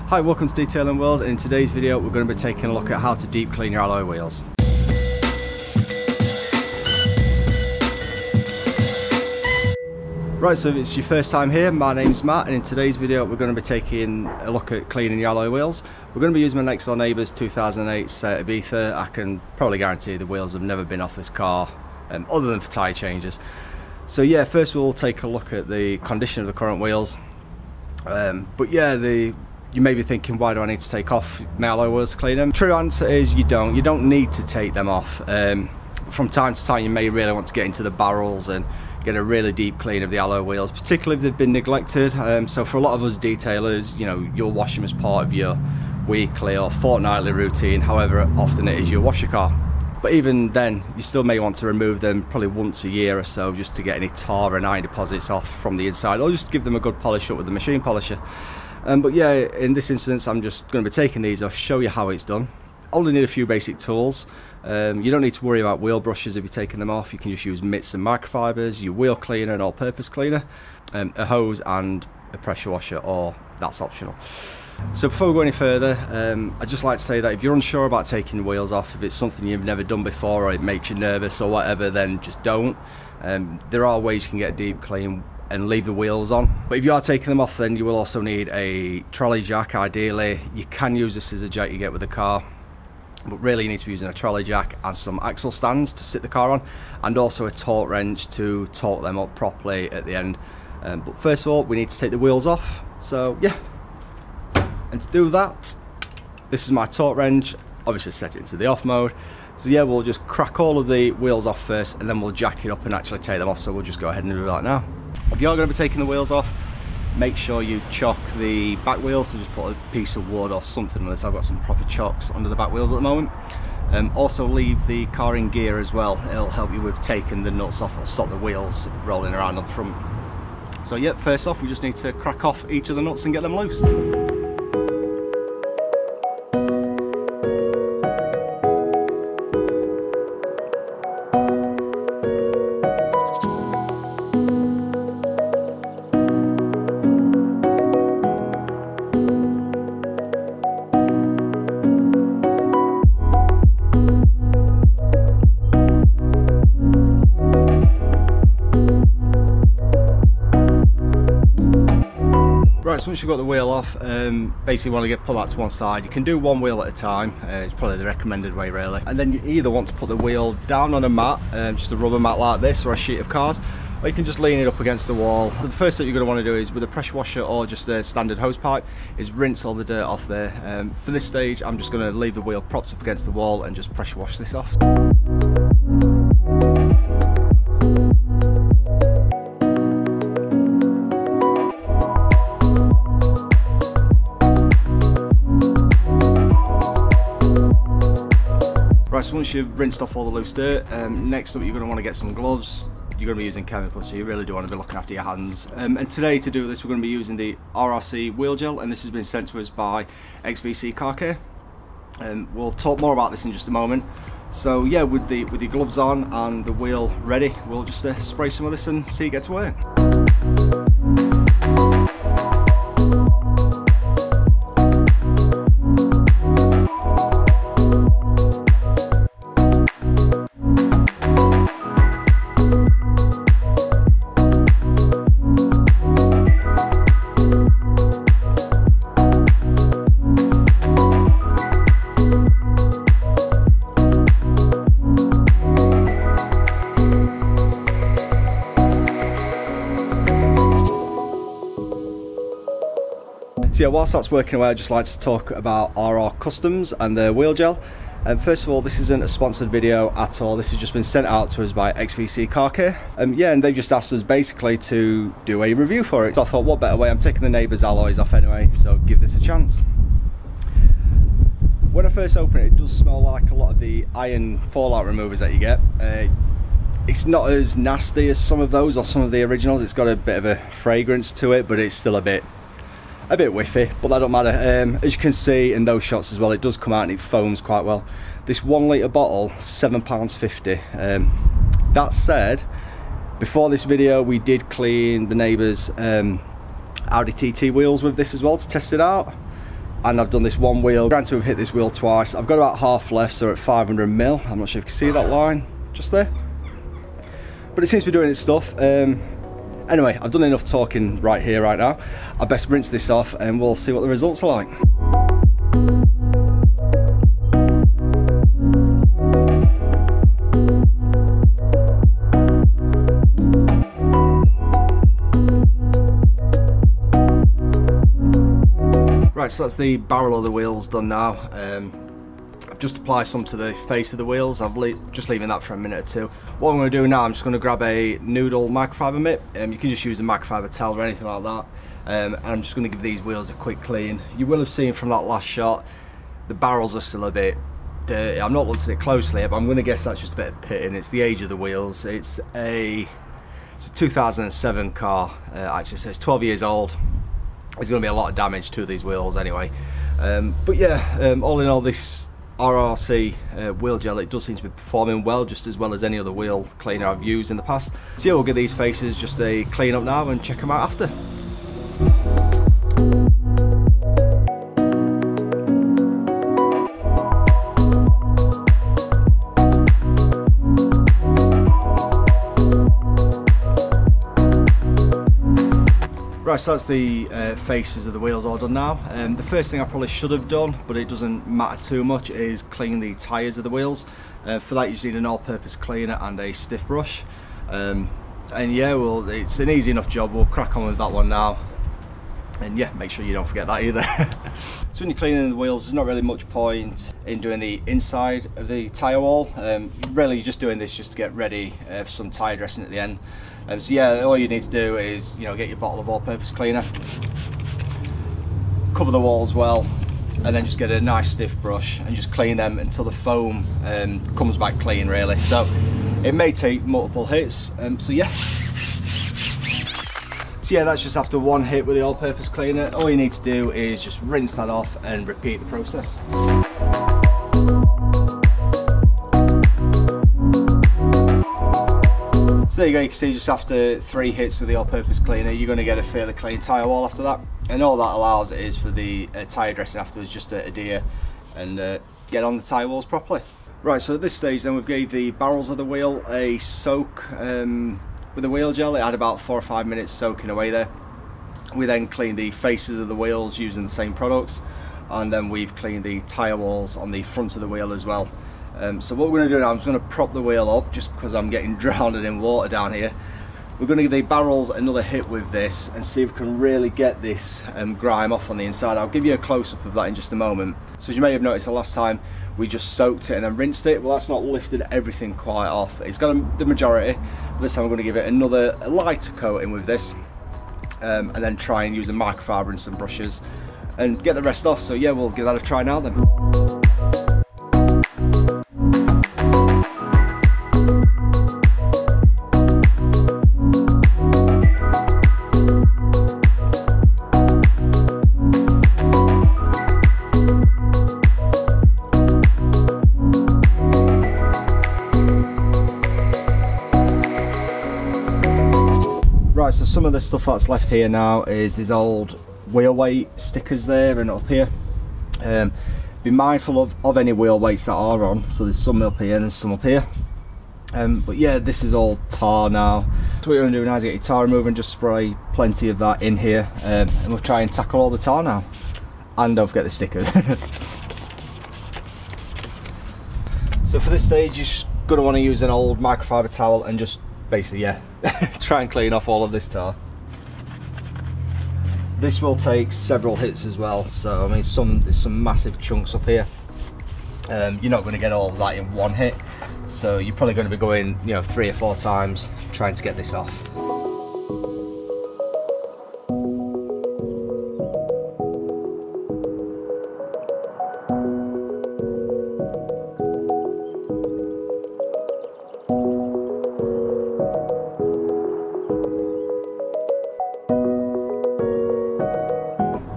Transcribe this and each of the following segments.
Hi, welcome to Detailing World. In today's video we're going to be taking a look at how to deep clean your alloy wheels. Right, so if it's your first time here, my name's Matt, and in today's video we're going to be taking a look at cleaning your alloy wheels. We're going to be using my next door neighbour's 2008 Seat Ibiza. I can probably guarantee the wheels have never been off this car, other than for tyre changes. So yeah, first we'll take a look at the condition of the current wheels. But yeah, you may be thinking, why do I need to take off my alloy wheels to clean them? True answer is you don't need to take them off. From time to time you may really want to get into the barrels and get a really deep clean of the alloy wheels, particularly if they've been neglected. So for a lot of us detailers, you know, you'll wash them as part of your weekly or fortnightly routine, however often it is you wash your car. But even then, you still may want to remove them probably once a year or so, just to get any tar and iron deposits off from the inside, or just give them a good polish up with the machine polisher. But yeah, in this instance I'm just going to be taking these off, show you how it's done. Only need a few basic tools. You don't need to worry about wheel brushes if you're taking them off. You can just use mitts and microfibers, your wheel cleaner, an all-purpose cleaner, a hose and a pressure washer, or that's optional. So before we go any further, I'd just like to say that if you're unsure about taking the wheels off, if it's something you've never done before or it makes you nervous or whatever, then just don't. There are ways you can get a deep clean and leave the wheels on. But if you are taking them off, then you will also need a trolley jack. Ideally, you can use a scissor jack you get with the car, but really you need to be using a trolley jack and some axle stands to sit the car on, and also a torque wrench to torque them up properly at the end. But first of all, we need to take the wheels off. So yeah, and to do that, this is my torque wrench. Obviously set it into the off mode. So yeah, we'll just crack all of the wheels off first, and then we'll jack it up and actually take them off. So we'll just go ahead and do that now. If you're going to be taking the wheels off, make sure you chock the back wheels. So just put a piece of wood or something on this. I've got some proper chocks under the back wheels at the moment. Also leave the car in gear as well. It'll help you with taking the nuts off or stop the wheels rolling around on the front. So yeah, first off we just need to crack off each of the nuts and get them loose. Right, so once you've got the wheel off, basically you want to pull that to one side. You can do one wheel at a time, it's probably the recommended way really. And then you either want to put the wheel down on a mat, just a rubber mat like this, or a sheet of card, or you can just lean it up against the wall. The first thing you're going to want to do is, with a pressure washer or just a standard hose pipe, is rinse all the dirt off there. For this stage I'm just going to leave the wheel propped up against the wall and just pressure wash this off. Right, so once you've rinsed off all the loose dirt, next up you're going to want to get some gloves. You're going to be using chemicals, so you really do want to be looking after your hands. And today, to do this, we're going to be using the RRC wheel gel, and this has been sent to us by XVC Car Care. We'll talk more about this in just a moment. So yeah, with your gloves on and the wheel ready, we'll just spray some of this and see it get to work. So yeah, whilst that's working away, I'd just like to talk about RR Customs and their wheel gel. First of all, this isn't a sponsored video at all. This has just been sent out to us by XVC Car Care. Yeah, and they've just asked us basically to do a review for it. So I thought, what better way? I'm taking the neighbour's alloys off anyway, so give this a chance. When I first open it, it does smell like a lot of the iron fallout removers that you get. It's not as nasty as some of those or some of the originals. It's got a bit of a fragrance to it, but it's still a bit whiffy, but that don't matter. As you can see in those shots as well, it does come out and it foams quite well. This 1 litre bottle, £7.50. That said, before this video we did clean the neighbour's Audi TT wheels with this as well to test it out. and I've done this one wheel. Granted, we've hit this wheel twice. I've got about half left, so at 500 mil. I'm not sure if you can see that line just there, but it seems to be doing its stuff. Anyway, I've done enough talking right here, right now. I best rinse this off and we'll see what the results are like. Right, so that's the barrel of the wheels done now. I've just applied some to the face of the wheels. Just leaving that for a minute or two. What I'm going to do now, I'm just going to grab a noodle microfiber mitt. You can just use a microfiber towel or anything like that. And I'm just going to give these wheels a quick clean. You will have seen from that last shot, the barrels are still a bit dirty. I've not looked at it closely, but I'm going to guess that's just a bit of pitting. It's the age of the wheels. It's a 2007 car, actually, so it's 12 years old. There's going to be a lot of damage to these wheels anyway. But yeah, all in all, this RRC wheel gel, it does seem to be performing well, just as well as any other wheel cleaner I've used in the past. So yeah, we'll give these faces just a clean up now and check them out after. Right, so that's the faces of the wheels all done now. The first thing I probably should have done, but it doesn't matter too much, is clean the tyres of the wheels. For that you just need an all-purpose cleaner and a stiff brush. And yeah, well, it's an easy enough job. We'll crack on with that one now. And yeah, make sure you don't forget that either. So when you're cleaning the wheels, there's not really much point in doing the inside of the tyre wall. Really, you're just doing this just to get ready for some tyre dressing at the end. So yeah, all you need to do is, you know, get your bottle of all-purpose cleaner, cover the walls well, and then just get a nice stiff brush and just clean them until the foam comes back clean, really. So it may take multiple hits. So yeah. So yeah, that's just after one hit with the all-purpose cleaner. All you need to do is just rinse that off and repeat the process. So there you go, you can see just after 3 hits with the all-purpose cleaner, you're going to get a fairly clean tyre wall after that. And all that allows is for the tyre dressing afterwards just to adhere and get on the tyre walls properly. Right, so at this stage then we've gave the barrels of the wheel a soak with the wheel gel. It had about 4 or 5 minutes soaking away there. We then cleaned the faces of the wheels using the same products, and then we've cleaned the tyre walls on the front of the wheel as well. So what we're going to do now, I'm just going to prop the wheel up just because I'm getting drowned in water down here. We're going to give the barrels another hit with this and see if we can really get this grime off on the inside. I'll give you a close-up of that in just a moment. So as you may have noticed, the last time we just soaked it and then rinsed it. Well, that's not lifted everything quite off. It's got the majority. This time we're going to give it a lighter coating with this, and then try and use a microfiber and some brushes and get the rest off. So yeah, we'll give that a try now then. Right, so some of the stuff that's left here now is these old wheel weight stickers there and up here. Be mindful of any wheel weights that are on. So there's some up here and there's some up here. But yeah, this is all tar now. So what you're going to do now is get your tar remover and just spray plenty of that in here, and we'll try and tackle all the tar now. And don't forget the stickers. So for this stage, you're just going to want to use an old microfiber towel and just basically, yeah, try and clean off all of this tar. This will take several hits as well, so I mean there's some massive chunks up here. You're not going to get all of that in one hit, so you're probably going to be going, you know, 3 or 4 times trying to get this off.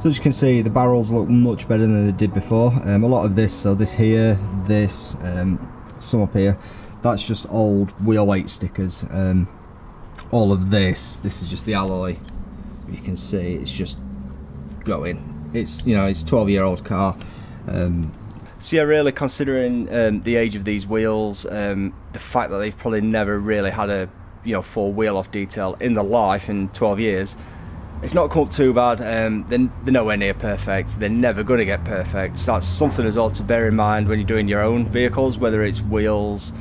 So as you can see, the barrels look much better than they did before. A lot of this, so this here, this, some up here, that's just old wheel weight stickers. All of this is just the alloy. You can see it's just going it's, you know, it's a 12-year-old car. So yeah, really considering the age of these wheels, the fact that they've probably never really had a, you know, full wheel off detail in their life in 12 years, it's not come up too bad. They're nowhere near perfect. They're never going to get perfect. So that's something as well to bear in mind when you're doing your own vehicles, whether it's wheels,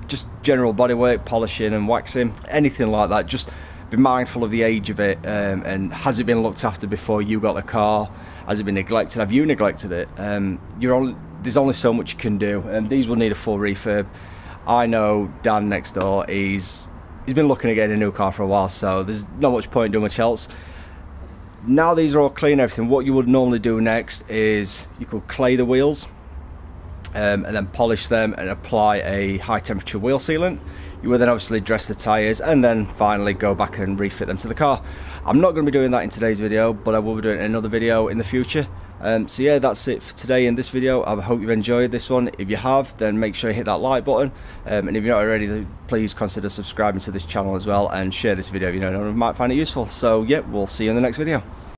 just general bodywork, polishing and waxing, anything like that. Just be mindful of the age of it, and has it been looked after before you got the car? Has it been neglected? Have you neglected it? There's only so much you can do, and these will need a full refurb. I know Dan next door, he's been looking at getting a new car for a while, so there's not much point doing much else. Now these are all clean, everything, what you would normally do next is you could clay the wheels, and then polish them and apply a high temperature wheel sealant. You will then obviously dress the tyres and then finally go back and refit them to the car. I'm not going to be doing that in today's video, but I will be doing another video in the future. So yeah, that's it for today in this video. I hope you've enjoyed this one. If you have, then make sure you hit that like button, and if you're not already, then please consider subscribing to this channel as well, and share this video if you know anyone might find it useful. So yeah, we'll see you in the next video.